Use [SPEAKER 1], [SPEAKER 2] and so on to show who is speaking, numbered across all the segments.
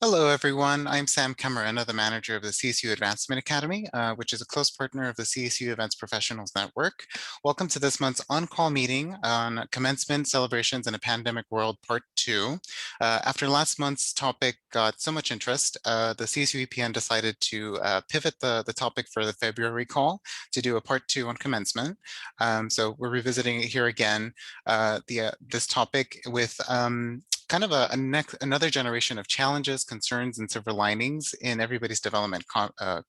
[SPEAKER 1] Hello, everyone. I'm Sam Camarena, the manager of the CSU Advancement Academy, which is a close partner of the CSU Event Professionals Network. Welcome to this month's on-call meeting on Commencement Celebrations in a Pandemic World, Part 2. After last month's topic got so much interest, the CSUEPN decided to pivot the topic for the February call to do a Part 2 on commencement. So we're revisiting it here again, this topic with kind of another generation of challenges, concerns, and silver linings in everybody's development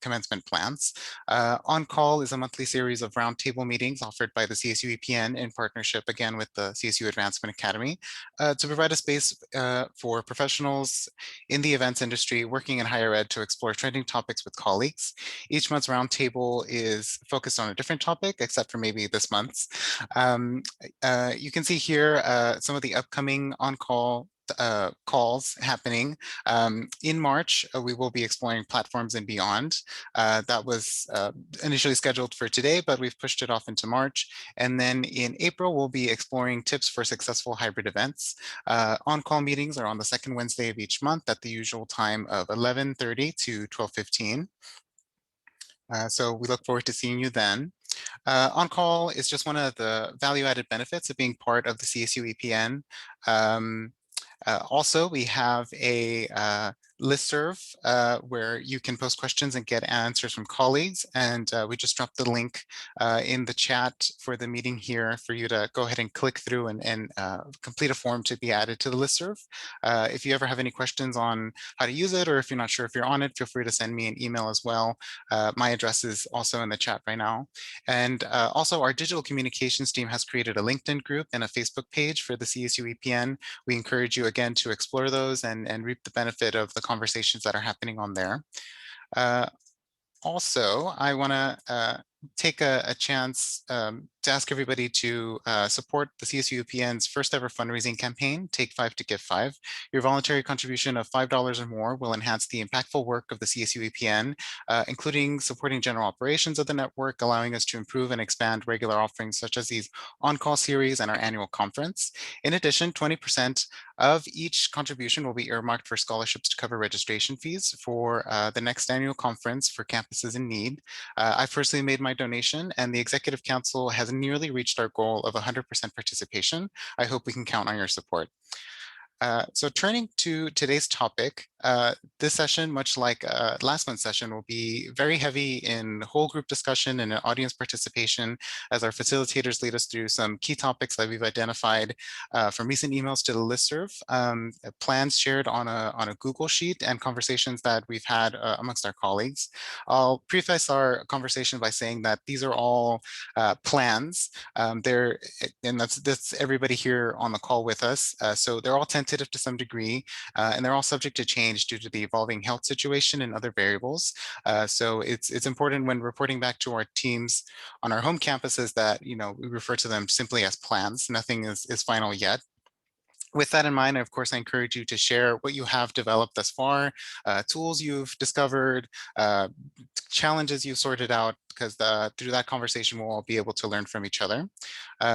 [SPEAKER 1] commencement plans. On Call is a monthly series of roundtable meetings offered by the CSU EPN in partnership again with the CSU Advancement Academy to provide a space for professionals in the events industry working in higher ed to explore trending topics with colleagues. Each month's roundtable is focused on a different topic, except for maybe this month's. You can see here some of the upcoming on-call calls happening. In March, we will be exploring platforms and beyond. That was initially scheduled for today, but we've pushed it off into March. And then in April, we'll be exploring tips for successful hybrid events. On-call meetings are on the second Wednesday of each month at the usual time of 11:30 to 12:15. So we look forward to seeing you then. On-call is just one of the value-added benefits of being part of the CSU EPN. Also, we have a listserv where you can post questions and get answers from colleagues. And we just dropped the link in the chat for the meeting here for you to go ahead and click through and complete a form to be added to the listserv. If you ever have any questions on how to use it, or if you're not sure if you're on it, feel free to send me an email as well. My address is also in the chat right now. And also, our digital communications team has created a LinkedIn group and a Facebook page for the CSU EPN. We encourage you again to explore those and reap the benefit of the conversations that are happening on there. Also, I want to take a chance to ask everybody to support the CSUEPN's first ever fundraising campaign, Take 5 to Give 5. Your voluntary contribution of $5 or more will enhance the impactful work of the CSUEPN, including supporting general operations of the network, allowing us to improve and expand regular offerings such as these on-call series and our annual conference. In addition, 20% of each contribution will be earmarked for scholarships to cover registration fees for the next annual conference for campuses in need. I personally made my donation, and the Executive Council has nearly reached our goal of 100% participation. I hope we can count on your support. So turning to today's topic, this session, much like last month's session, will be very heavy in whole group discussion and audience participation as our facilitators lead us through some key topics that we've identified from recent emails to the listserv, plans shared on a Google Sheet, and conversations that we've had amongst our colleagues. I'll preface our conversation by saying that these are all plans. And that's everybody here on the call with us. So they're all tentative to some degree, and they're all subject to change due to the evolving health situation and other variables. So it's important when reporting back to our teams on our home campuses that we refer to them simply as plans. Nothing is final yet. With that in mind, of course, I encourage you to share what you have developed thus far, tools you've discovered, challenges you've sorted out, because through that conversation, we'll all be able to learn from each other.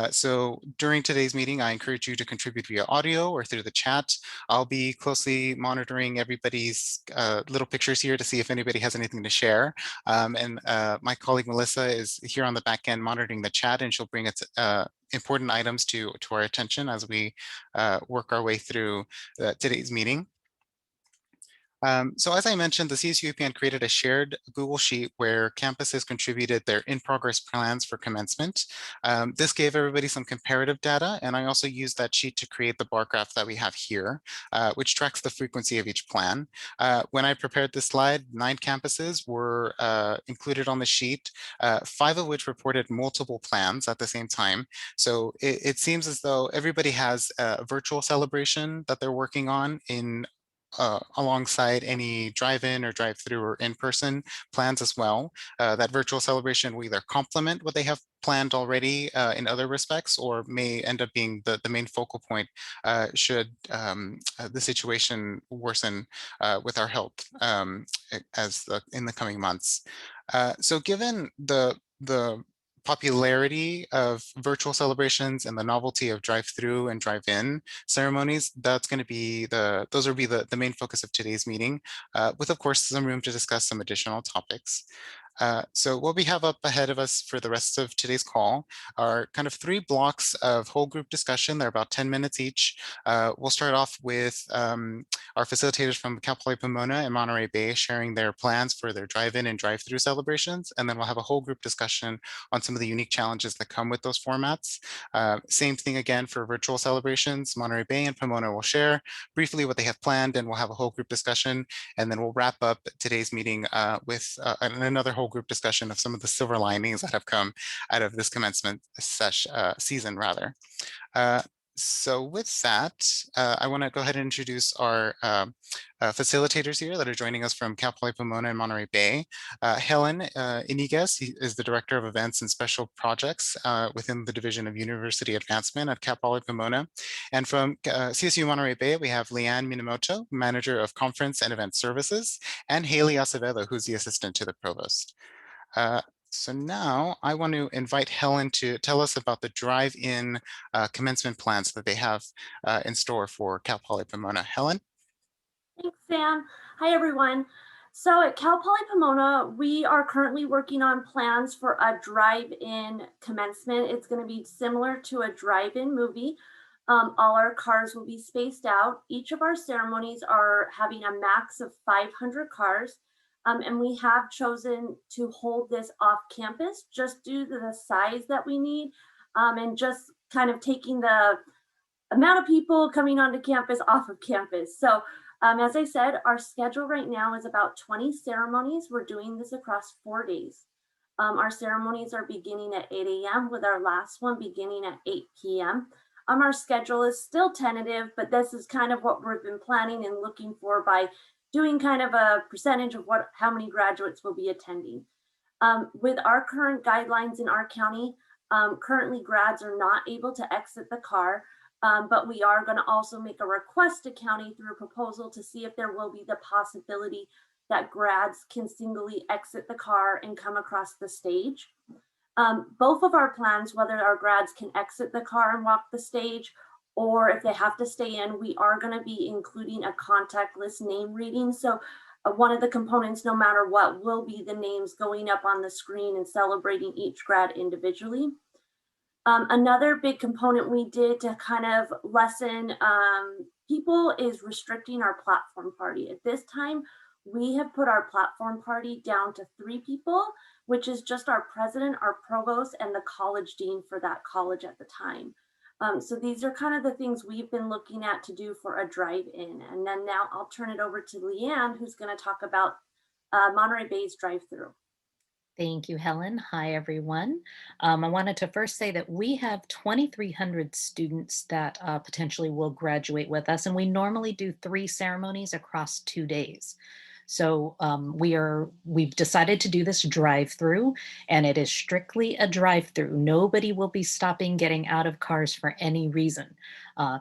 [SPEAKER 1] So during today's meeting, I encourage you to contribute via audio or through the chat. I'll be closely monitoring everybody's little pictures here to see if anybody has anything to share. And my colleague Melissa is here on the back end monitoring the chat, and she'll bring it important items to our attention as we work our way through today's meeting. So as I mentioned, the CSUEPN created a shared Google Sheet where campuses contributed their in-progress plans for commencement. This gave everybody some comparative data, and I also used that sheet to create the bar graph that we have here, which tracks the frequency of each plan. When I prepared this slide, 9 campuses were included on the sheet, 5 of which reported multiple plans at the same time. So it seems as though everybody has a virtual celebration that they're working on alongside any drive-in or drive-through or in-person plans as well. That virtual celebration will either complement what they have planned already in other respects, or may end up being the main focal point should the situation worsen with our health in the coming months. So given the popularity of virtual celebrations and the novelty of drive-through and drive-in ceremonies, those will be the main focus of today's meeting, with of course some room to discuss some additional topics. So what we have up ahead of us for the rest of today's call are kind of 3 blocks of whole group discussion. They're about 10 minutes each. We'll start off with our facilitators from Cal Poly Pomona and Monterey Bay sharing their plans for their drive-in and drive-through celebrations. And then we'll have a whole group discussion on some of the unique challenges that come with those formats. Same thing again for virtual celebrations. Monterey Bay and Pomona will share briefly what they have planned, and we'll have a whole group discussion. And then we'll wrap up today's meeting with another whole group discussion of some of the silver linings that have come out of this commencement season rather. So with that, I want to go ahead and introduce our facilitators here that are joining us from Cal Poly Pomona and Monterey Bay. Helen Iniguez is the Director of Events and Special Projects within the Division of University Advancement at Cal Poly Pomona. And from CSU Monterey Bay, we have Leanne Minamoto, Manager of Conference and Event Services, and Haley Acevedo, who's the Assistant to the Provost. So now I want to invite Helen to tell us about the drive-in commencement plans that they have in store for Cal Poly Pomona. Helen?
[SPEAKER 2] Thanks, Sam. Hi, everyone. So at Cal Poly Pomona, we are currently working on plans for a drive-in commencement. It's going to be similar to a drive-in movie. All our cars will be spaced out. Each of our ceremonies are having a max of 500 cars. And we have chosen to hold this off campus just due to the size that we need, and just kind of taking the amount of people coming onto campus off of campus. So as I said, our schedule right now is about 20 ceremonies. We're doing this across 4 days. Our ceremonies are beginning at 8 a.m. with our last one beginning at 8 p.m. Our schedule is still tentative, but this is kind of what we've been planning and looking for by doing kind of a percentage of how many graduates will be attending. With our current guidelines in our county, currently grads are not able to exit the car, but we are going to also make a request to county through a proposal to see if there will be the possibility that grads can singly exit the car and come across the stage. Both of our plans, whether our grads can exit the car and walk the stage, or if they have to stay in, we are going to be including a contactless name reading. So one of the components, no matter what, will be the names going up on the screen and celebrating each grad individually. Another big component we did to kind of lessen people is restricting our platform party. At this time, we have put our platform party down to 3 people, which is just our president, our provost, and the college dean for that college at the time. So these are kind of the things we've been looking at to do for a drive-in. And then now I'll turn it over to Leanne, who's going to talk about Monterey Bay's drive-through.
[SPEAKER 3] Thank you, Helen. Hi, everyone. I wanted to first say that we have 2,300 students that potentially will graduate with us, and we normally do 3 ceremonies across 2 days. So we've decided to do this drive-through, and it is strictly a drive-through. Nobody will be stopping, getting out of cars for any reason.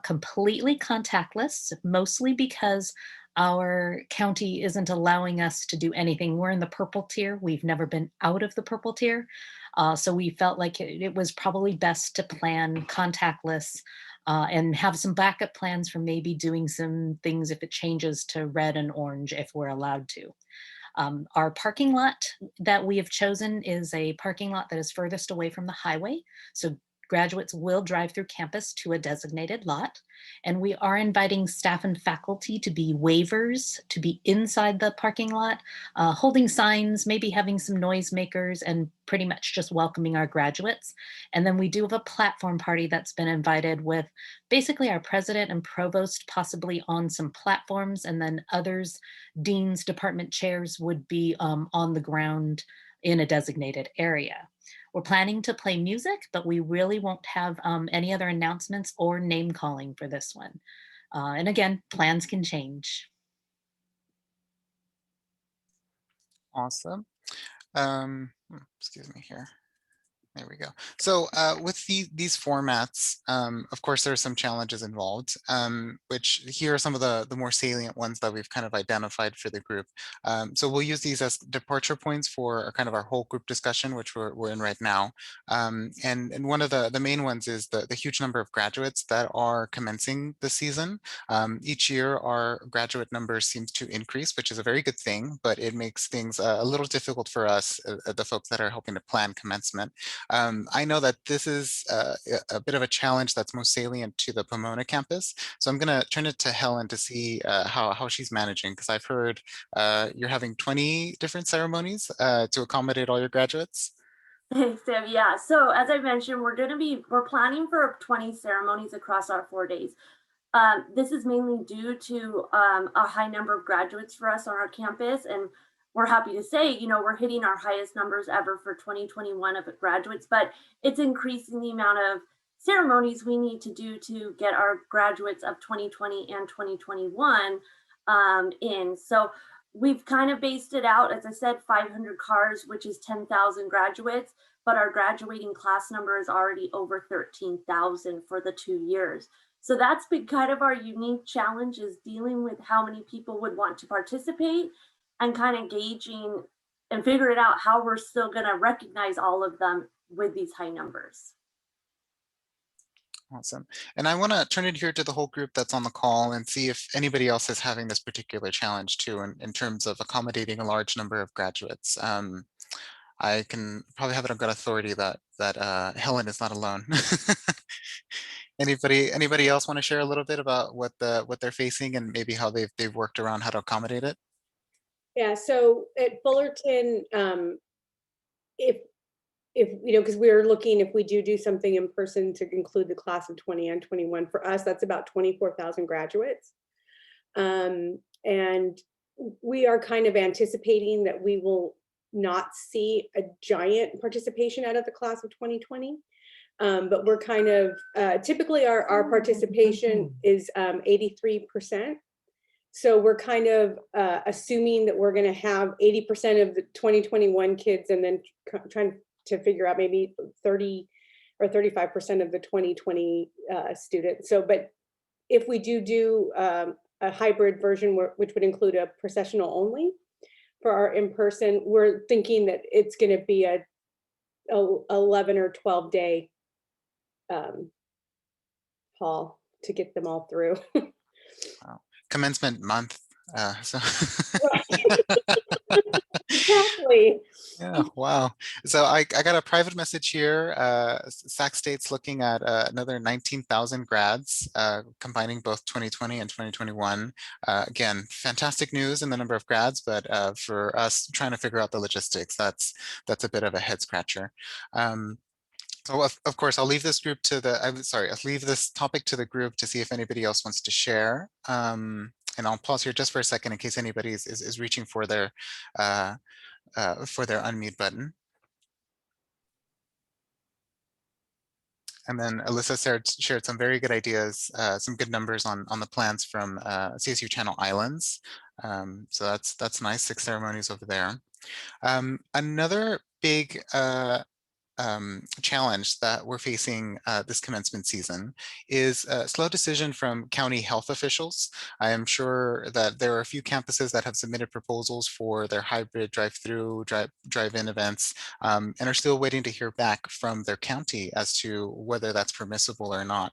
[SPEAKER 3] Completely contactless, mostly because our county isn't allowing us to do anything. We're in the purple tier. We've never been out of the purple tier. So we felt like it was probably best to plan contactless and have some backup plans for maybe doing some things if it changes to red and orange, if we're allowed to. Our parking lot that we have chosen is a parking lot that is furthest away from the highway. So graduates will drive through campus to a designated lot, and we are inviting staff and faculty to be waivers, to be inside the parking lot, holding signs, maybe having some noisemakers, and pretty much just welcoming our graduates. And then we do have a platform party that's been invited with basically our president and provost possibly on some platforms, and then others, deans, department chairs would be on the ground in a designated area. We're planning to play music, but we really won't have any other announcements or name calling for this one. And again, plans can change.
[SPEAKER 1] Awesome. Excuse me here. There we go. So with these formats, of course, there are some challenges involved, which here are some of the more salient ones that we've kind of identified for the group. So we'll use these as departure points for kind of our whole group discussion, which we're in right now. And one of the main ones is the huge number of graduates that are commencing this season. Each year, our graduate numbers seems to increase, which is a very good thing, but it makes things a little difficult for us, the folks that are helping to plan commencement. I know that this is a bit of a challenge that's most salient to the Pomona campus. So I'm going to turn it to Helen to see how she's managing, because I've heard you're having 20 different ceremonies to accommodate all your graduates.
[SPEAKER 2] Thanks, Sam. Yeah. So as I mentioned, we're planning for 20 ceremonies across our 4 days. This is mainly due to a high number of graduates for us on our campus, and we're happy to say, we're hitting our highest numbers ever for 2021 of graduates, but it's increasing the amount of ceremonies we need to do to get our graduates of 2020 and 2021 in. So we've kind of based it out, as I said, 500 cars, which is 10,000 graduates, but our graduating class number is already over 13,000 for the 2 years. So that's been kind of our unique challenge, is dealing with how many people would want to participate and kind of gauging and figuring out how we're still going to recognize all of them with these high numbers.
[SPEAKER 1] Awesome. And I want to turn it here to the whole group that's on the call and see if anybody else is having this particular challenge too, in terms of accommodating a large number of graduates. I can probably have it on good authority that Helen is not alone. Anybody else want to share a little bit about what they're facing and maybe how they've worked around how to accommodate it?
[SPEAKER 4] Yeah, so at Fullerton, if because we're looking, if we do something in person to include the class of 20 and 21, for us, that's about 24,000 graduates. And we are kind of anticipating that we will not see a giant participation out of the class of 2020. But we're kind of, typically our participation is 83%. So we're kind of assuming that we're going to have 80% of the 2021 kids, and then trying to figure out maybe 30 or 35% of the 2020 students. So, but if we do a hybrid version, which would include a processional only for our in-person, we're thinking that it's going to be a 11 or 12 day haul to get them all through.
[SPEAKER 1] Wow. Commencement month. So
[SPEAKER 4] Exactly.
[SPEAKER 1] yeah, wow. So I got a private message here. Sac State's looking at another 19,000 grads, combining both 2020 and 2021. Again, fantastic news in the number of grads, but for us trying to figure out the logistics, that's a bit of a head scratcher. So of course, I'll leave this group to the, I'll leave this topic to the group to see if anybody else wants to share. And I'll pause here just for a second in case anybody is reaching for their unmute button. And then Alyssa shared some very good ideas, some good numbers on the plans from CSU Channel Islands. So that's nice, 6 ceremonies over there. Another big challenge that we're facing this commencement season is a slow decision from county health officials. I am sure that there are a few campuses that have submitted proposals for their hybrid drive-through, drive-in events, and are still waiting to hear back from their county as to whether that's permissible or not.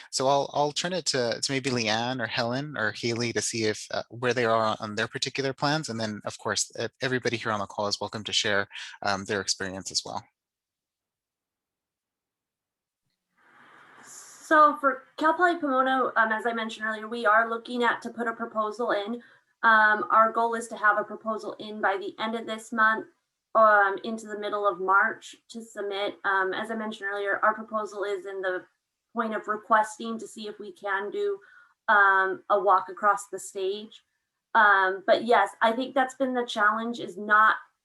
[SPEAKER 1] So I'll turn it to maybe Leanne or Helen or Haley to see if where they are on their particular plans. And then of course, everybody here on the call is welcome to share their experience as well.
[SPEAKER 2] So for Cal Poly Pomona, as I mentioned earlier, we are looking to put a proposal in. Our goal is to have a proposal in by the end of this month, into the middle of March to submit. As I mentioned earlier, our proposal is in the point of requesting to see if we can do a walk across the stage. But yes, I think that's been the challenge, is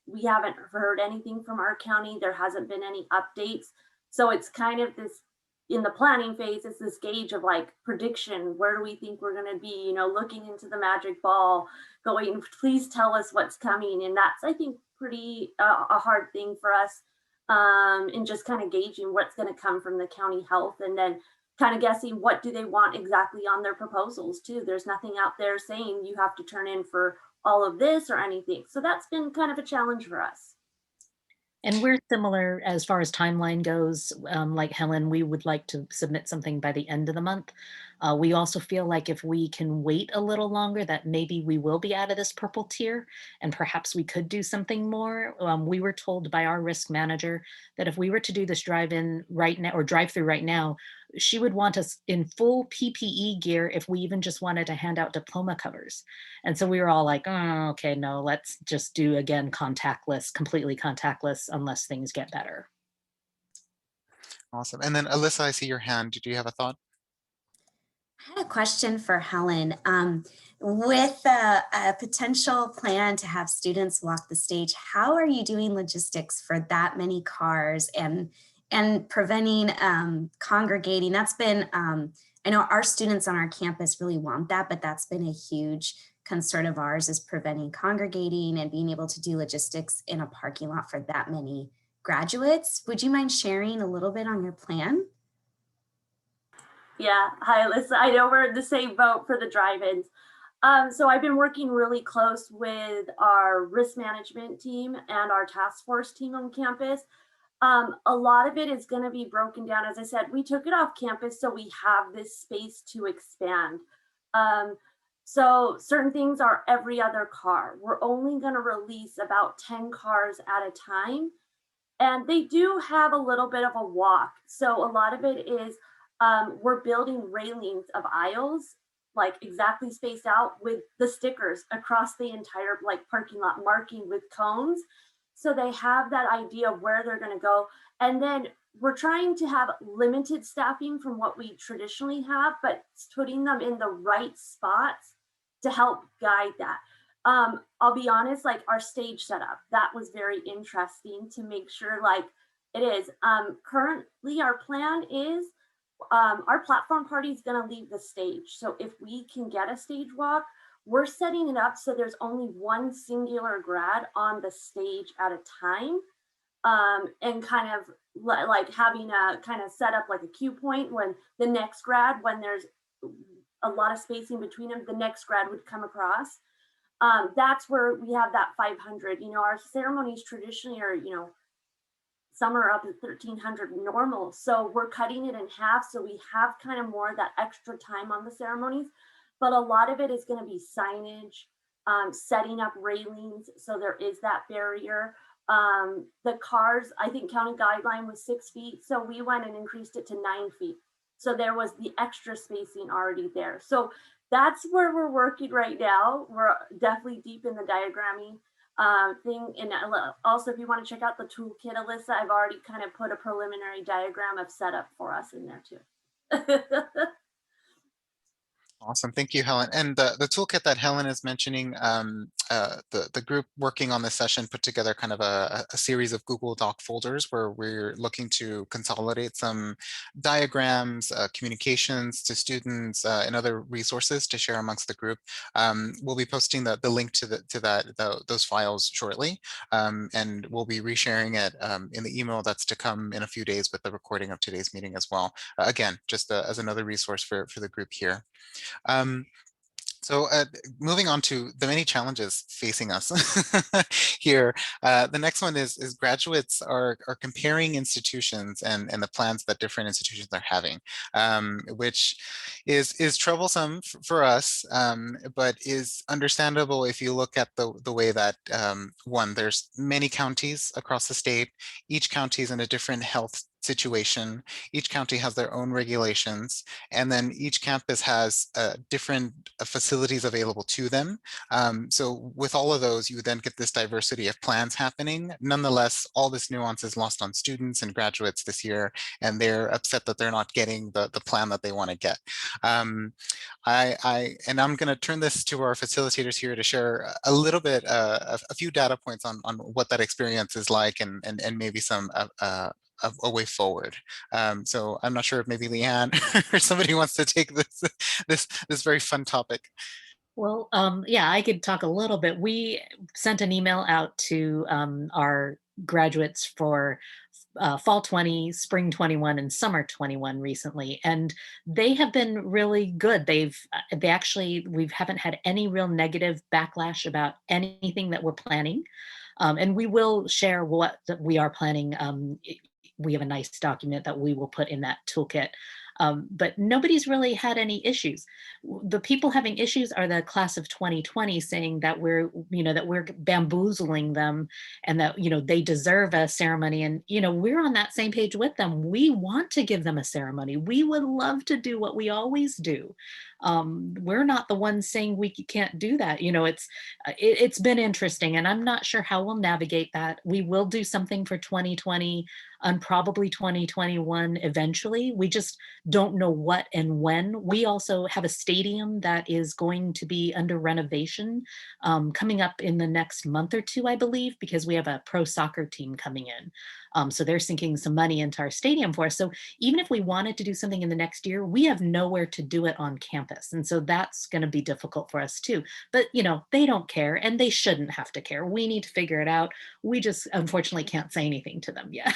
[SPEAKER 2] we haven't heard anything from our county. There hasn't been any updates. So it's kind of this, in the planning phase, it's this gauge of like prediction. Where do we think we're going to be, looking into the magic ball, going, please tell us what's coming. And that's, I think, pretty a hard thing for us. and just kind of gauging what's going to come from the county health, and then kind of guessing what do they want exactly on their proposals too. There's nothing out there saying you have to turn in for all of this or anything. So that's been kind of a challenge for us.
[SPEAKER 3] And we're similar as far as timeline goes. Like Helen, we would like to submit something by the end of the month. We also feel like if we can wait a little longer, that maybe we will be out of this purple tier and perhaps we could do something more. We were told by our risk manager that if we were to do this drive-in right now or drive-through right now, she would want us in full PPE gear if we even just wanted to hand out diploma covers. And so we were all like, oh, okay, no, let's just do again contactless, completely contactless unless things get better.
[SPEAKER 1] Awesome. And then Alyssa, I see your hand. Do you have a thought?
[SPEAKER 5] I had a question for Helen. With a potential plan to have students walk the stage, how are you doing logistics for that many cars and preventing congregating? That's been, I know our students on our campus really want that, but that's been a huge concern of ours, is preventing congregating and being able to do logistics in a parking lot for that many graduates. Would you mind sharing a little bit on your plan?
[SPEAKER 2] Yeah, hi Alyssa. I know we're in the same boat for the drive-ins. So I've been working really close with our risk management team and our task force team on campus. A lot of it is going to be broken down. As I said, we took it off campus so we have this space to expand. So certain things are every other car. We're only going to release about 10 cars at a time. And they do have a little bit of a walk. So a lot of it is we're building railings of aisles, like exactly spaced out with the stickers across the entire parking lot, marking with cones. So they have that idea of where they're going to go. And then we're trying to have limited staffing from what we traditionally have, but putting them in the right spots to help guide that. I'll be honest, our stage setup, that was very interesting to make sure it is. Currently our plan is our platform party is going to leave the stage. So if we can get a stage walk, we're setting it up so there's only one singular grad on the stage at a time, and kind of having a kind of set up like a cue point when the next grad, when there's a lot of spacing between them, the next grad would come across. That's where we have that 500. Our ceremonies traditionally are, some are up at 1,300 normal. So we're cutting it in half. So we have kind of more of that extra time on the ceremonies, but a lot of it is going to be signage, setting up railings. So there is that barrier. The cars, I think county guideline was 6 feet. So we went and increased it to 9 feet. So there was the extra spacing already there. So that's where we're working right now. We're definitely deep in the diagramming thing. And also, if you want to check out the toolkit, Alyssa, I've already kind of put a preliminary diagram of setup for us in there too.
[SPEAKER 1] Awesome. Thank you, Helen. And the toolkit that Helen is mentioning, the group working on this session put together kind of a series of Google Doc folders where we're looking to consolidate some diagrams, communications to students, and other resources to share amongst the group. We'll be posting the link to those files shortly, and we'll be resharing it in the email that's to come in a few days with the recording of today's meeting as well. Again, just as another resource for the group here. So moving on to the many challenges facing us here. The next one is graduates are comparing institutions and the plans that different institutions are having, which is troublesome for us, but is understandable if you look at the way that, one, there's many counties across the state. Each county is in a different health situation. Each county has their own regulations, and then each campus has different facilities available to them. So with all of those, you then get this diversity of plans happening. Nonetheless, all this nuance is lost on students and graduates this year, and they're upset that they're not getting the plan that they want to get. And I'm going to turn this to our facilitators here to share a little bit, a few data points on what that experience is like, and maybe some a way forward. So I'm not sure if maybe Leanne or somebody wants to take this very fun topic.
[SPEAKER 3] Well, yeah, I could talk a little bit. We sent an email out to our graduates for fall 20, spring 21, and summer 21 recently, and they have been really good. We haven't had any real negative backlash about anything that we're planning. And we will share what we are planning. We have a nice document that we will put in that toolkit. But nobody's really had any issues. The people having issues are the class of 2020, saying that we're bamboozling them and that, they deserve a ceremony. And, we're on that same page with them. We want to give them a ceremony. We would love to do what we always do. We're not the ones saying we can't do that. It's been interesting, and I'm not sure how we'll navigate that. We will do something for 2020 and probably 2021 eventually. We just don't know what and when. We also have a stadium that is going to be under renovation coming up in the next month or two, I believe, because we have a pro soccer team coming in. So they're sinking some money into our stadium for us. So even if we wanted to do something in the next year, we have nowhere to do it on campus. And so that's going to be difficult for us too. But, they don't care, and they shouldn't have to care. We need to figure it out. We just unfortunately can't say anything to them yet.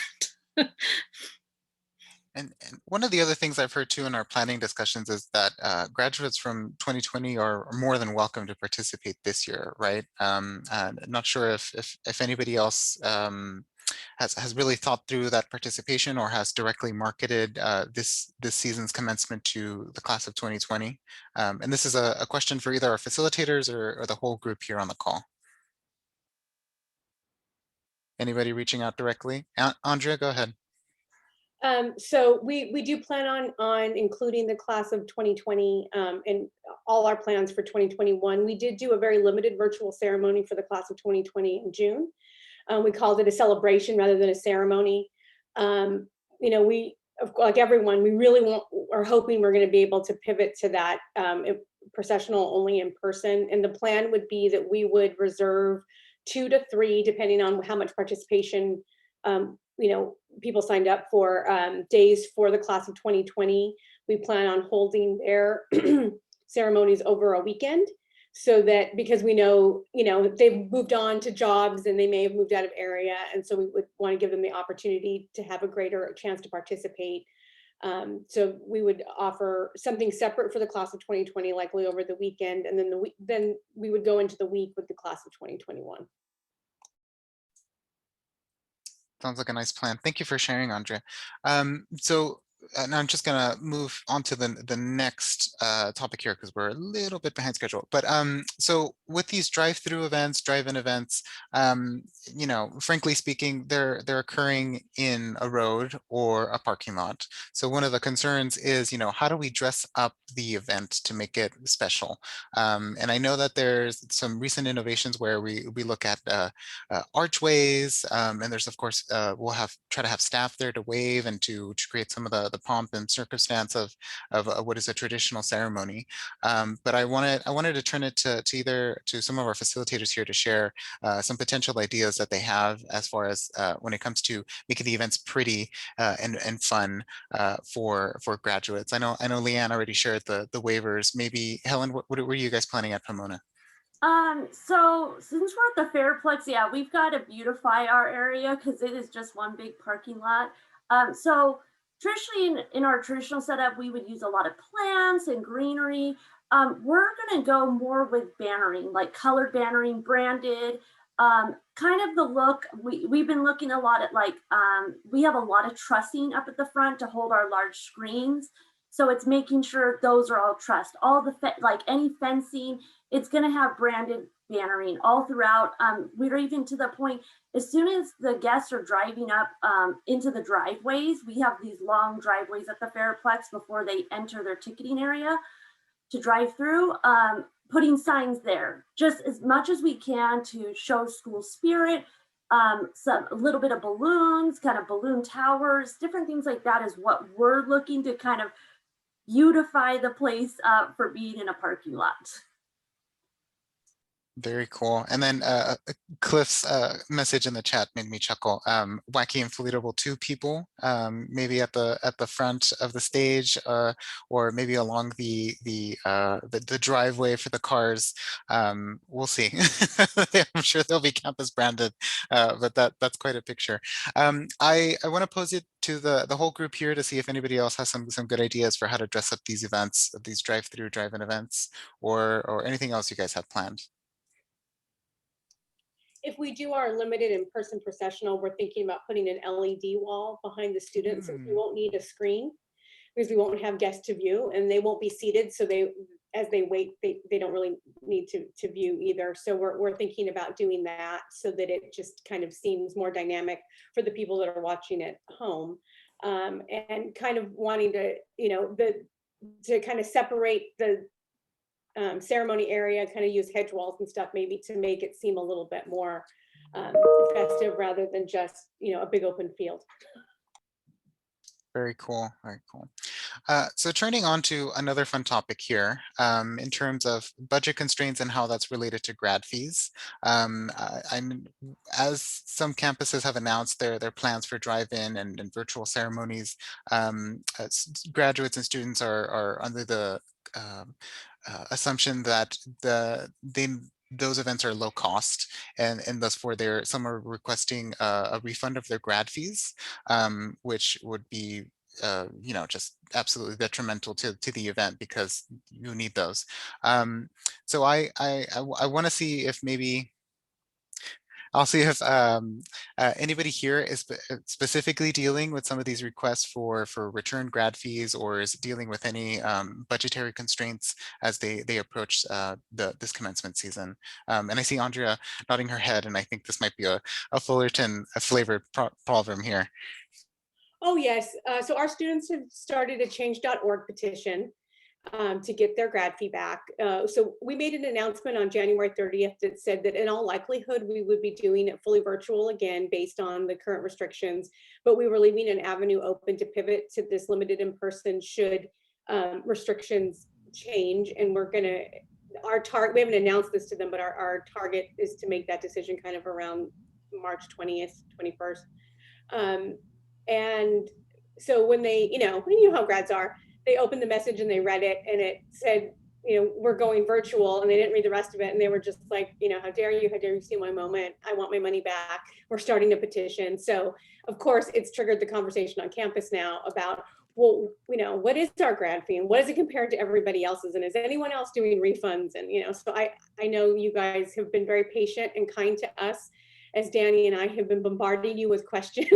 [SPEAKER 1] And one of the other things I've heard too in our planning discussions is that graduates from 2020 are more than welcome to participate this year, right? Not sure if anybody else has really thought through that participation or has directly marketed this season's commencement to the class of 2020. And this is a question for either our facilitators or the whole group here on the call. Anybody reaching out directly? Andrea, go ahead.
[SPEAKER 4] So we do plan on including the class of 2020 in all our plans for 2021. We did do a very limited virtual ceremony for the class of 2020 in June. We called it a celebration rather than a ceremony. We, like everyone, we really are hoping we're going to be able to pivot to that processional only in person. And the plan would be that we would reserve 2 to 3, depending on how much participation people signed up for, days for the class of 2020. We plan on holding their ceremonies over a weekend, so that, because we know, they've moved on to jobs and they may have moved out of area. And so we would want to give them the opportunity to have a greater chance to participate. So we would offer something separate for the class of 2020, likely over the weekend. And then we would go into the week with the class of 2021.
[SPEAKER 1] Sounds like a nice plan. Thank you for sharing, Andrea. And I'm just gonna move on to the next topic here because we're a little bit behind schedule. But so with these drive-through events, drive-in events, frankly speaking, they're occurring in a road or a parking lot. So one of the concerns is, how do we dress up the event to make it special? And I know that there's some recent innovations where we look at archways, and there's of course we'll try to have staff there to wave and to create some of the pomp and circumstance of what is a traditional ceremony. But I wanted to turn it to some of our facilitators here to share some potential ideas that they have as far as when it comes to making the events pretty and fun for graduates. I know Leanne already shared the waivers. Maybe Helen, what were you guys planning at Pomona?
[SPEAKER 2] So since we're at the Fairplex, yeah, we've got to beautify our area because it is just one big parking lot. So traditionally in our traditional setup, we would use a lot of plants and greenery. We're going to go more with bannering, like colored bannering, branded, kind of the look. We've been looking a lot at we have a lot of trussing up at the front to hold our large screens. So it's making sure those are all trussed. All the any fencing, it's going to have branded bannering all throughout. We're even to the point, as soon as the guests are driving up into the driveways, we have these long driveways at the Fairplex before they enter their ticketing area to drive through, putting signs there, just as much as we can to show school spirit. A little bit of balloons, kind of balloon towers, different things like that is what we're looking to kind of beautify the place for being in a parking lot.
[SPEAKER 1] Very cool. And then Cliff's message in the chat made me chuckle. Wacky inflatable 2 people, maybe at the front of the stage, or maybe along the driveway for the cars. We'll see. I'm sure they'll be campus branded, but that's quite a picture. I want to pose it to the whole group here to see if anybody else has some good ideas for how to dress up these events, these drive-in events, or anything else you guys have planned.
[SPEAKER 4] If we do our limited in-person processional, we're thinking about putting an LED wall behind the students. So we won't need a screen because we won't have guests to view, and they won't be seated. So as they wait, they don't really need to view either. So we're thinking about doing that so that it just kind of seems more dynamic for the people that are watching at home, and kind of wanting to, to kind of separate the ceremony area, kind of use hedge walls and stuff maybe to make it seem a little bit more festive rather than just, a big open field.
[SPEAKER 1] Very cool, very cool. So turning on to another fun topic here, in terms of budget constraints and how that's related to grad fees. As some campuses have announced their plans for drive-in and virtual ceremonies, graduates and students are under the assumption that those events are low cost, and thus for some are requesting a refund of their grad fees, which would be just absolutely detrimental to the event because you need those. So I want to see if maybe I'll see if anybody here is specifically dealing with some of these requests for return grad fees, or is dealing with any budgetary constraints as they approach this commencement season. And I see Andrea nodding her head, and I think this might be a Fullerton flavored problem here.
[SPEAKER 4] Oh, yes. So our students have started a change.org petition to get their grad fee back. So we made an announcement on January 30th that said that in all likelihood, we would be doing it fully virtual again, based on the current restrictions, but we were leaving an avenue open to pivot to this limited in-person should restrictions change. And we're gonna, we haven't announced this to them, but our target is to make that decision kind of around March 20th, 21st. And so when they, you know how grads are, they opened the message and they read it, and it said, we're going virtual, and they didn't read the rest of it. And they were just like, how dare you steal my moment? I want my money back. We're starting a petition. So of course it's triggered the conversation on campus now about, well, what is our grad fee and what is it compared to everybody else's? And is anyone else doing refunds? And, so I know you guys have been very patient and kind to us, as Danny and I have been bombarding you with questions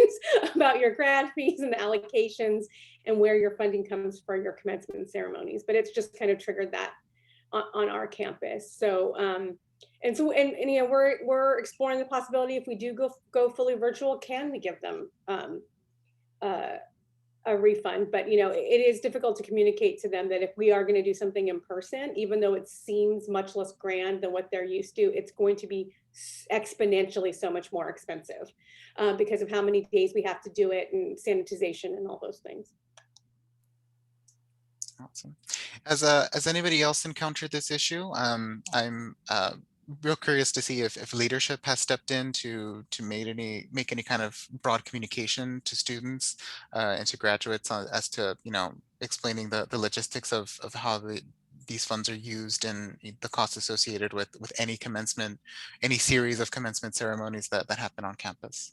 [SPEAKER 4] about your grad fees and the allocations and where your funding comes for your commencement ceremonies. But it's just kind of triggered that on our campus. So, we're exploring the possibility, if we do go fully virtual, can we give them a refund? But it is difficult to communicate to them that if we are going to do something in person, even though it seems much less grand than what they're used to, it's going to be exponentially so much more expensive because of how many days we have to do it and sanitization and all those things.
[SPEAKER 1] Awesome. Has anybody else encountered this issue? I'm real curious to see if leadership has stepped in to make any kind of broad communication to students and to graduates as to explaining the logistics of how these funds are used and the costs associated with any series of commencement ceremonies that happen on campus.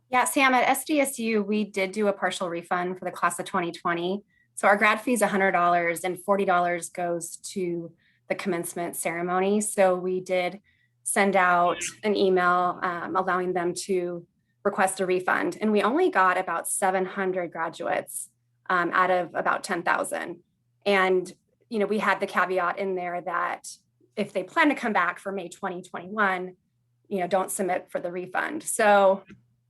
[SPEAKER 6] Yeah, Sam, at SDSU, we did do a partial refund for the class of 2020. So our grad fee is $100 and $40 goes to the commencement ceremony. So we did send out an email allowing them to request a refund. And we only got about 700 graduates out of about 10,000. And, we had the caveat in there that if they plan to come back for May 2021, don't submit for the refund. So,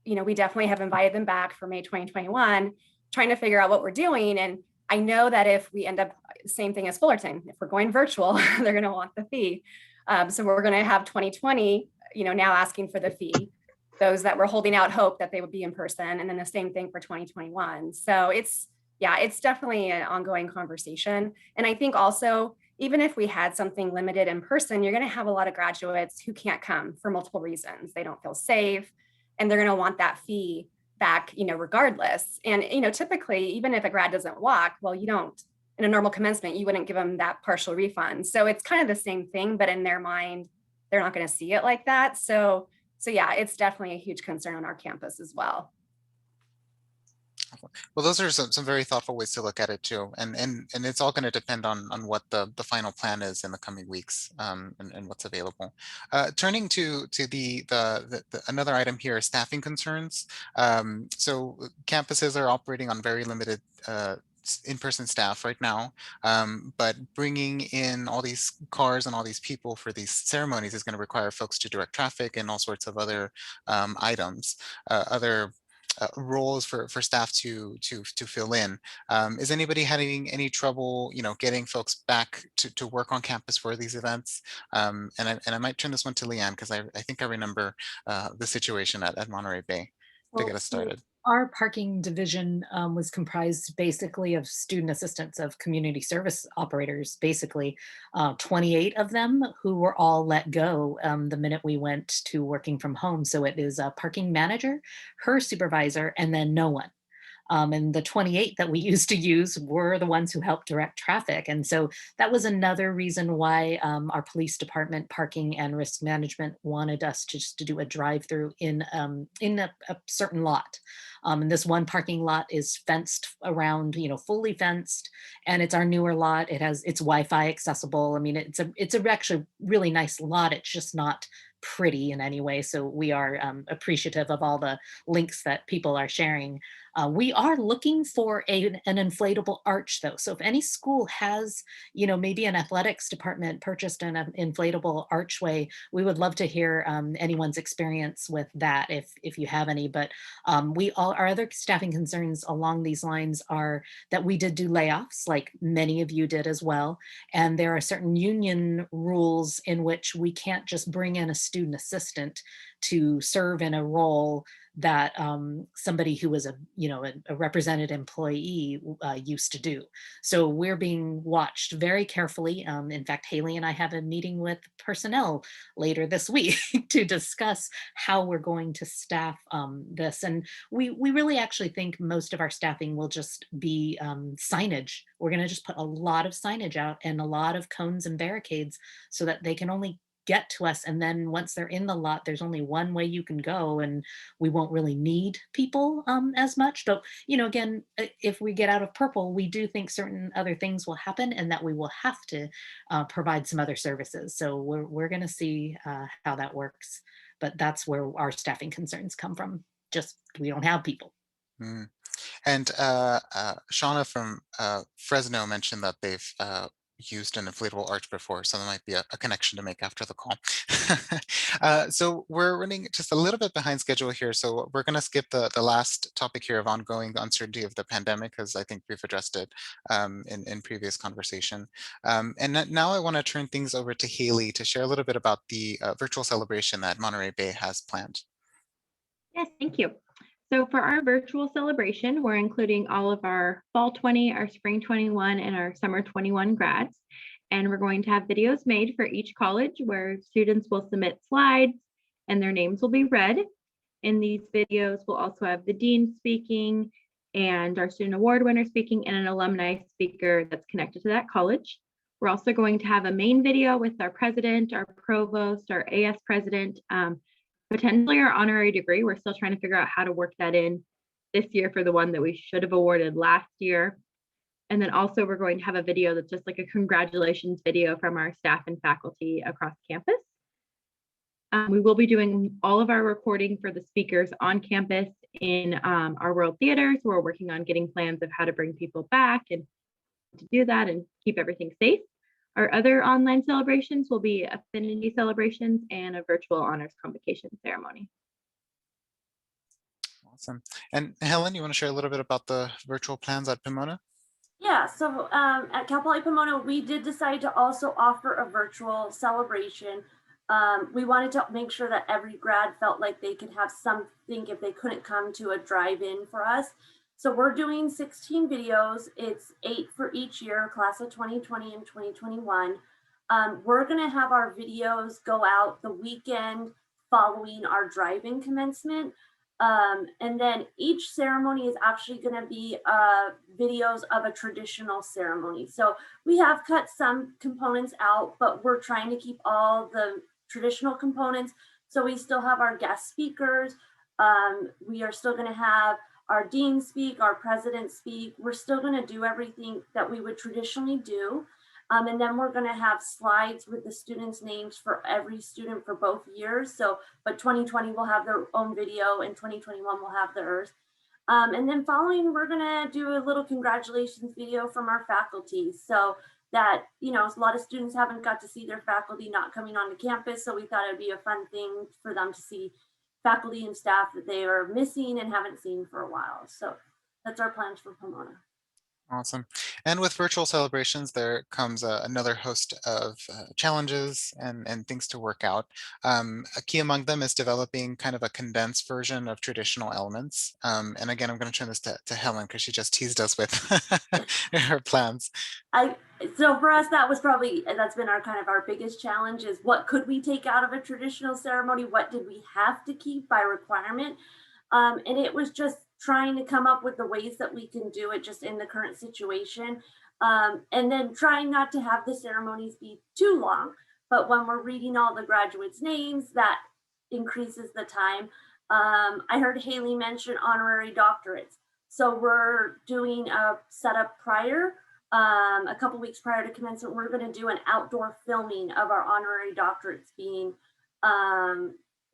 [SPEAKER 6] we definitely have invited them back for May 2021, trying to figure out what we're doing. And I know that if we end up same thing as Fullerton, if we're going virtual, they're going to want the fee. So we're going to have 2020, now asking for the fee, those that were holding out hope that they would be in person, and then the same thing for 2021. So it's definitely an ongoing conversation. And I think also even if we had something limited in person, you're going to have a lot of graduates who can't come for multiple reasons. They don't feel safe, and they're going to want that fee back, regardless. And, typically, even if a grad doesn't walk, well, you don't, in a normal commencement, you wouldn't give them that partial refund. So it's kind of the same thing, but in their mind, they're not going to see it like that. So yeah, it's definitely a huge concern on our campus as well.
[SPEAKER 1] Well, those are some very thoughtful ways to look at it too, and it's all going to depend on what the final plan is in the coming weeks, and what's available. Turning to the another item here, staffing concerns. So campuses are operating on very limited in-person staff right now, but bringing in all these cars and all these people for these ceremonies is going to require folks to direct traffic and all sorts of other items, other roles for staff to fill in. Is anybody having any trouble, getting folks back to work on campus for these events? And I might turn this one to Leanne, because I think I remember the situation at Monterey Bay to get us started.
[SPEAKER 3] Our parking division was comprised basically of student assistants, of community service operators, basically 28 of them who were all let go the minute we went to working from home. So it is a parking manager, her supervisor, and then no one. And the 28 that we used to use were the ones who helped direct traffic. And so that was another reason why our police department, parking and risk management, wanted us to do a drive-through in a certain lot. And this one parking lot is fenced around, fully fenced, and it's our newer lot. It's Wi-Fi accessible. I mean, it's a actually really nice lot. It's just not pretty in any way. So we are appreciative of all the links that people are sharing. We are looking for an inflatable arch though. So if any school has, maybe an athletics department purchased an inflatable archway, we would love to hear anyone's experience with that if you have any. But our other staffing concerns along these lines are that we did do layoffs, like many of you did as well. And there are certain union rules in which we can't just bring in a student assistant to serve in a role that somebody who was a represented employee used to do. So we're being watched very carefully. In fact, Haley and I have a meeting with personnel later this week to discuss how we're going to staff this. And we really actually think most of our staffing will just be signage. We're going to just put a lot of signage out and a lot of cones and barricades so that they can only get to us. And then once they're in the lot, there's only one way you can go, and we won't really need people as much. But, again, if we get out of purple, we do think certain other things will happen and that we will have to provide some other services. So we're going to see how that works. But that's where our staffing concerns come from. Just we don't have people.
[SPEAKER 1] Mm. And Shauna from Fresno mentioned that they've used an inflatable arch before, so there might be a connection to make after the call. So we're running just a little bit behind schedule here, so we're going to skip the last topic here of ongoing uncertainty of the pandemic, because I think we've addressed it in previous conversation. And now I want to turn things over to Haley to share a little bit about the virtual celebration that Monterey Bay has planned.
[SPEAKER 7] Yes, thank you. So for our virtual celebration, we're including all of our fall 20, our spring 21, and our summer 21 grads. And we're going to have videos made for each college where students will submit slides and their names will be read. In these videos, we'll also have the dean speaking and our student award winner speaking and an alumni speaker that's connected to that college. We're also going to have a main video with our president, our provost, our AS president, potentially our honorary degree. We're still trying to figure out how to work that in this year for the one that we should have awarded last year. And then also we're going to have a video that's just like a congratulations video from our staff and faculty across campus. We will be doing all of our recording for the speakers on campus in our World Theater. So we're working on getting plans of how to bring people back and to do that and keep everything safe. Our other online celebrations will be affinity celebrations and a virtual honors convocation ceremony.
[SPEAKER 1] Awesome. And Helen, you want to share a little bit about the virtual plans at Pomona?
[SPEAKER 2] Yeah, so at Cal Poly Pomona, we did decide to also offer a virtual celebration. We wanted to make sure that every grad felt like they could have something if they couldn't come to a drive-in for us. So we're doing 16 videos. It's 8 for each year, class of 2020 and 2021. We're going to have our videos go out the weekend following our drive-in commencement. And then each ceremony is actually going to be videos of a traditional ceremony. So we have cut some components out, but we're trying to keep all the traditional components. So we still have our guest speakers. We are still going to have our dean speak, our president speak. We're still going to do everything that we would traditionally do. And then we're going to have slides with the students' names for every student for both years. So, but 2020 will have their own video and 2021 will have theirs. And then following, we're going to do a little congratulations video from our faculty. So that, you know, a lot of students haven't got to see their faculty not coming onto campus. So we thought it'd be a fun thing for them to see faculty and staff that they are missing and haven't seen for a while. So that's our plans for Pomona.
[SPEAKER 1] Awesome. And with virtual celebrations, there comes another host of challenges and things to work out. A key among them is developing kind of a condensed version of traditional elements. And again, I'm going to turn this to Helen because she just teased us with her plans.
[SPEAKER 2] So for us, that's been our kind of our biggest challenge is what could we take out of a traditional ceremony? What did we have to keep by requirement? And it was just trying to come up with the ways that we can do it just in the current situation. And then trying not to have the ceremonies be too long, but when we're reading all the graduates' names, that increases the time. I heard Haley mention honorary doctorates. So we're doing a setup prior, a couple weeks prior to commencement. We're going to do an outdoor filming of our honorary doctorates being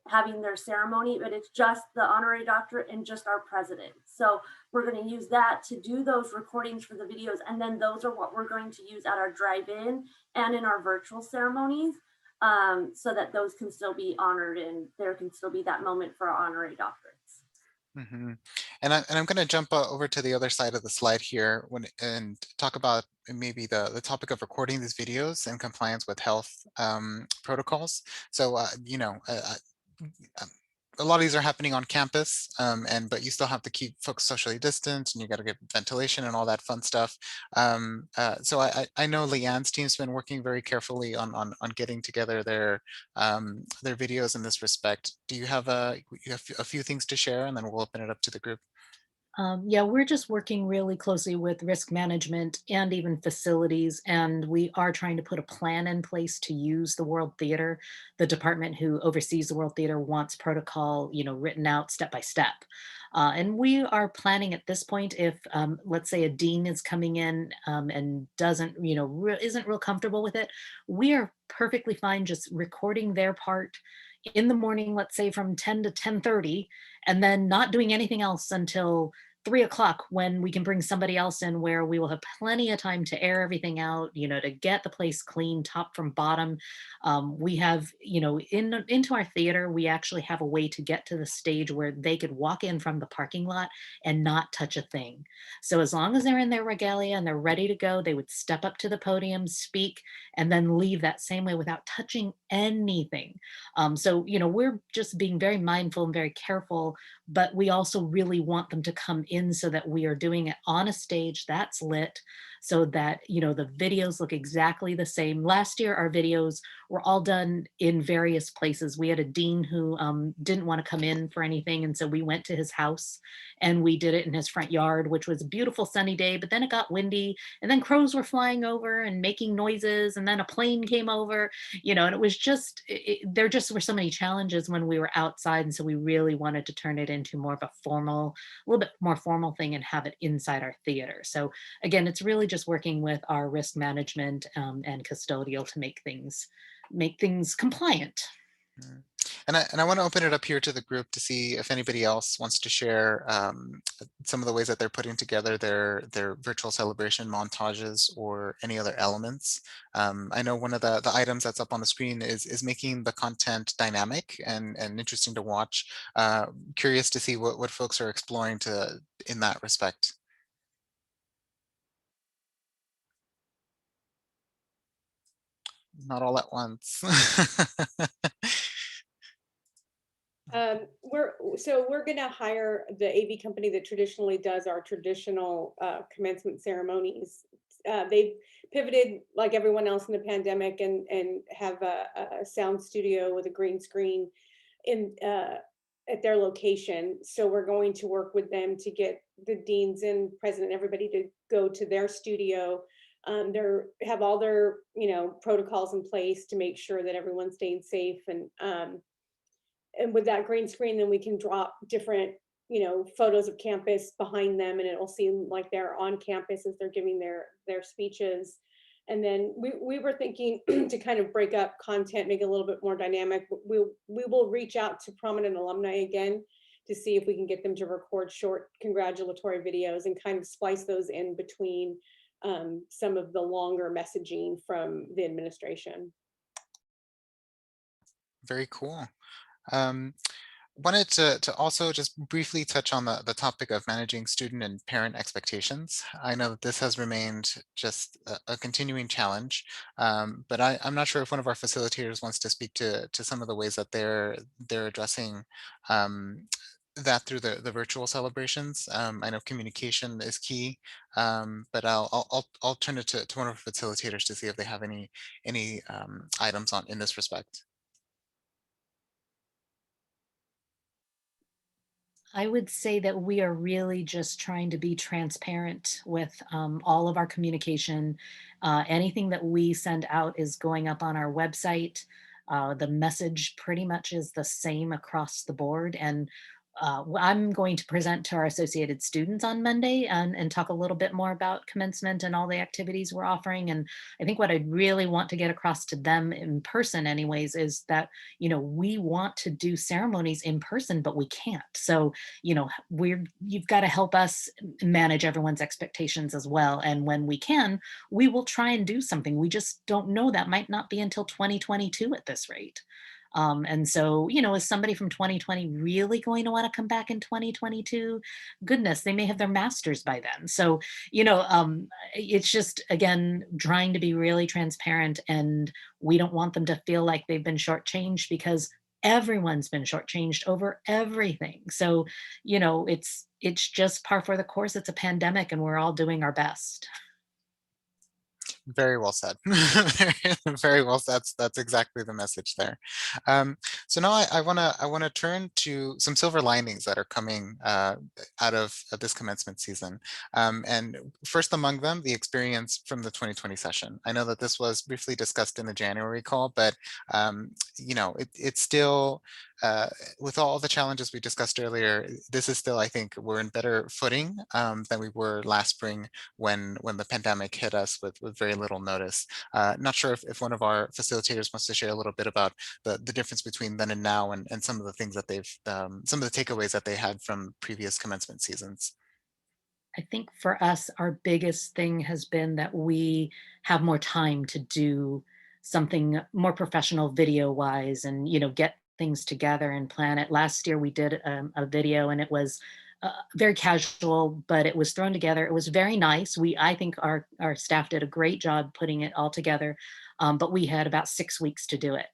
[SPEAKER 2] having their ceremony, but it's just the honorary doctorate and just our president. So we're going to use that to do those recordings for the videos. And then those are what we're going to use at our drive-in and in our virtual ceremonies, so that those can still be honored and there can still be that moment for our honorary doctorates.
[SPEAKER 1] Mm-hmm. And I'm going to jump over to the other side of the slide here and talk about maybe the topic of recording these videos in compliance with health protocols. So, you know, a lot of these are happening on campus, but you still have to keep folks socially distanced and you got to get ventilation and all that fun stuff. So I know Leanne's team's been working very carefully on getting together their videos in this respect. Do you have a few things to share, and then we'll open it up to the group?
[SPEAKER 3] Yeah, we're just working really closely with risk management and even facilities, and we are trying to put a plan in place to use the World Theater. The department who oversees the World Theater wants protocol, you know, written out step by step. And we are planning at this point, if let's say a dean is coming in and doesn't, you know, isn't real comfortable with it, we are perfectly fine just recording their part in the morning, let's say from 10 to 10:30, and then not doing anything else until 3 o'clock, when we can bring somebody else in, where we will have plenty of time to air everything out, you know, to get the place clean top from bottom. We have, you know, into our theater, we actually have a way to get to the stage where they could walk in from the parking lot and not touch a thing. So as long as they're in their regalia and they're ready to go, they would step up to the podium, speak, and then leave that same way without touching anything. So, you know, we're just being very mindful and very careful, but we also really want them to come in so that we are doing it on a stage that's lit, so that, you know, the videos look exactly the same. Last year, our videos were all done in various places. We had a dean who didn't want to come in for anything, and so we went to his house and we did it in his front yard, which was a beautiful sunny day, but then it got windy, and then crows were flying over and making noises, and then a plane came over, you know, and it was just, there just were so many challenges when we were outside, and so we really wanted to turn it into more of a formal, a little bit more formal thing and have it inside our theater. So again, it's really just working with our risk management and custodial to make things compliant.
[SPEAKER 1] And I want to open it up here to the group to see if anybody else wants to share some of the ways that they're putting together their virtual celebration montages or any other elements. I know one of the items that's up on the screen is making the content dynamic and interesting to watch. Curious to see what folks are exploring in that respect. Not all at once.
[SPEAKER 4] We're going to hire the AV company that traditionally does our traditional commencement ceremonies. They've pivoted like everyone else in the pandemic and have a sound studio with a green screen in at their location. So we're going to work with them to get the deans and president, everybody to go to their studio. They have all their protocols in place to make sure that everyone's staying safe, and with that green screen, then we can drop different photos of campus behind them, and it'll seem like they're on campus as they're giving their speeches. And then we were thinking to kind of break up content, make it a little bit more dynamic. We will reach out to prominent alumni again to see if we can get them to record short congratulatory videos and kind of splice those in between some of the longer messaging from the administration.
[SPEAKER 1] Very cool. Wanted to also just briefly touch on the topic of managing student and parent expectations. I know that this has remained just a continuing challenge, but I'm not sure if one of our facilitators wants to speak to some of the ways that they're addressing that through the virtual celebrations. I know communication is key, but I'll turn it to one of our facilitators to see if they have any items in this respect.
[SPEAKER 3] I would say that we are really just trying to be transparent with all of our communication. Anything that we send out is going up on our website. The message pretty much is the same across the board. And I'm going to present to our associated students on Monday and talk a little bit more about commencement and all the activities we're offering. And I think what I really want to get across to them in person anyways is that, we want to do ceremonies in person, but we can't. So, you've got to help us manage everyone's expectations as well. And when we can, we will try and do something. We just don't know. That might not be until 2022 at this rate. And so, is somebody from 2020 really going to want to come back in 2022? Goodness, they may have their master's by then. So, it's just, again, trying to be really transparent, and we don't want them to feel like they've been shortchanged because everyone's been shortchanged over everything. So, it's just par for the course. It's a pandemic and we're all doing our best.
[SPEAKER 1] Very well said. Very well said. That's exactly the message there. So now I wanna turn to some silver linings that are coming out of this commencement season. And first among them, the experience from the 2020 session. I know that this was briefly discussed in the January call, but it's still, with all the challenges we discussed earlier, this is still, I think, we're in better footing than we were last spring when the pandemic hit us with very little notice. Not sure if one of our facilitators wants to share a little bit about the difference between then and now, and some of the things that they've, some of the takeaways that they had from previous commencement seasons.
[SPEAKER 3] I think for us, our biggest thing has been that we have more time to do something more professional video wise and, get things together and plan it. Last year we did a video and it was very casual, but it was thrown together. It was very nice. I think our staff did a great job putting it all together, but we had about 6 weeks to do it.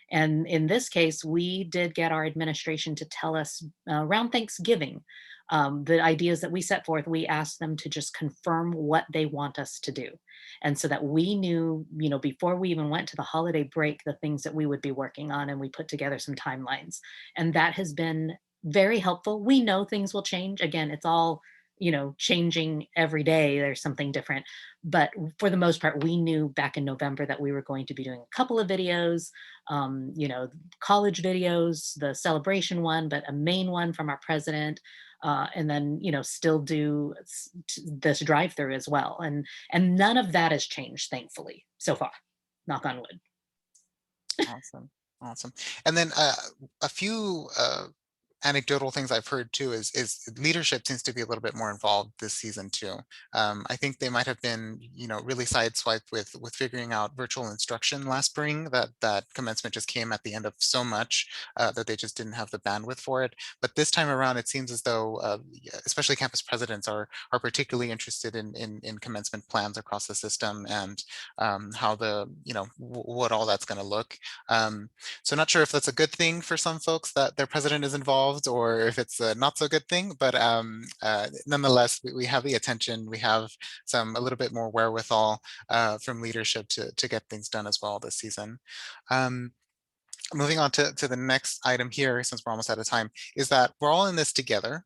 [SPEAKER 3] And in this case, we did get our administration to tell us around Thanksgiving, the ideas that we set forth, we asked them to just confirm what they want us to do. And so that we knew, before we even went to the holiday break, the things that we would be working on, and we put together some timelines. And that has been very helpful. We know things will change. Again, it's all, changing every day. There's something different. But for the most part, we knew back in November that we were going to be doing a couple of videos, college videos, the celebration one, but a main one from our president. And then, still do this drive-through as well. And none of that has changed, thankfully, so far, knock on wood.
[SPEAKER 1] Awesome. And then a few anecdotal things I've heard too is leadership seems to be a little bit more involved this season too. I think they might have been, really sideswiped with figuring out virtual instruction last spring. That commencement just came at the end of so much that they just didn't have the bandwidth for it. But this time around, it seems as though, especially campus presidents, are particularly interested in commencement plans across the system and how what all that's going to look. So not sure if that's a good thing for some folks that their president is involved, or if it's a not so good thing, but nonetheless, we have the attention, we have a little bit more wherewithal from leadership to get things done as well this season. Moving on to the next item here, since we're almost out of time, is that we're all in this together.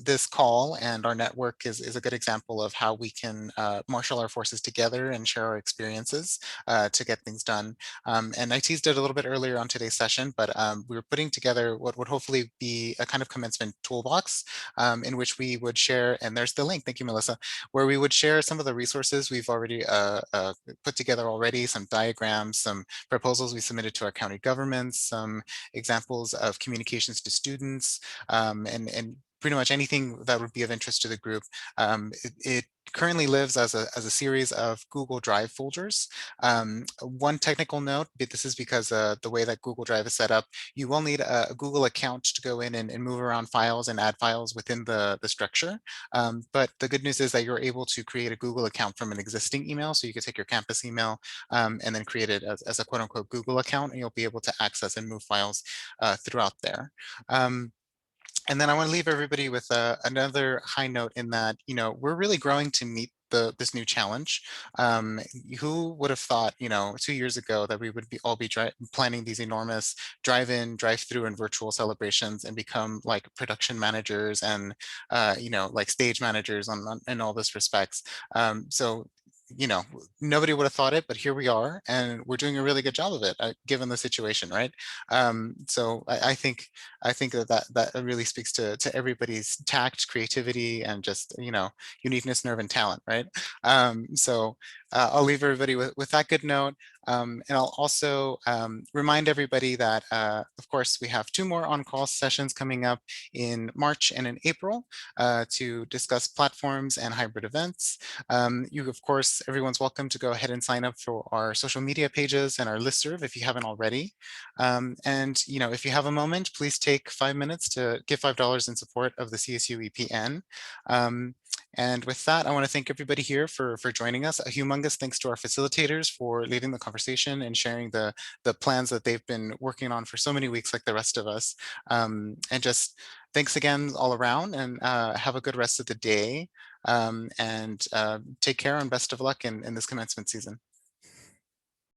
[SPEAKER 1] This call and our network is a good example of how we can marshal our forces together and share our experiences to get things done. And I teased it a little bit earlier on today's session, but we were putting together what would hopefully be a kind of commencement toolbox in which we would share, and there's the link, thank you, Melissa, where we would share some of the resources we've already put together already, some diagrams, some proposals we submitted to our county government, some examples of communications to students, and pretty much anything that would be of interest to the group. It currently lives as a series of Google Drive folders. One technical note, but this is because the way that Google Drive is set up, you will need a Google account to go in and move around files and add files within the structure. But the good news is that you're able to create a Google account from an existing email. So you can take your campus email and then create it as a quote unquote Google account, and you'll be able to access and move files throughout there. And then I want to leave everybody with another high note in that, we're really growing to meet this new challenge. Who would have thought, 2 years ago that we would all be planning these enormous drive-in, drive-through, and virtual celebrations and become like production managers and, like stage managers in all this respects. So nobody would have thought it, but here we are, and we're doing a really good job of it, given the situation, right? So I think that really speaks to everybody's tact, creativity, and just uniqueness, nerve, and talent, right? So I'll leave everybody with that good note. And I'll also remind everybody that, of course, we have 2 more on-call sessions coming up in March and in April to discuss platforms and hybrid events. Of course, everyone's welcome to go ahead and sign up for our social media pages and our listserv if you haven't already. And if you have a moment, please take 5 minutes to give $5 in support of the CSU-EPN. And with that, I want to thank everybody here for joining us. A humongous thanks to our facilitators for leading the conversation and sharing the plans that they've been working on for so many weeks, like the rest of us. And just thanks again all around, and have a good rest of the day. And take care, and best of luck in this commencement season.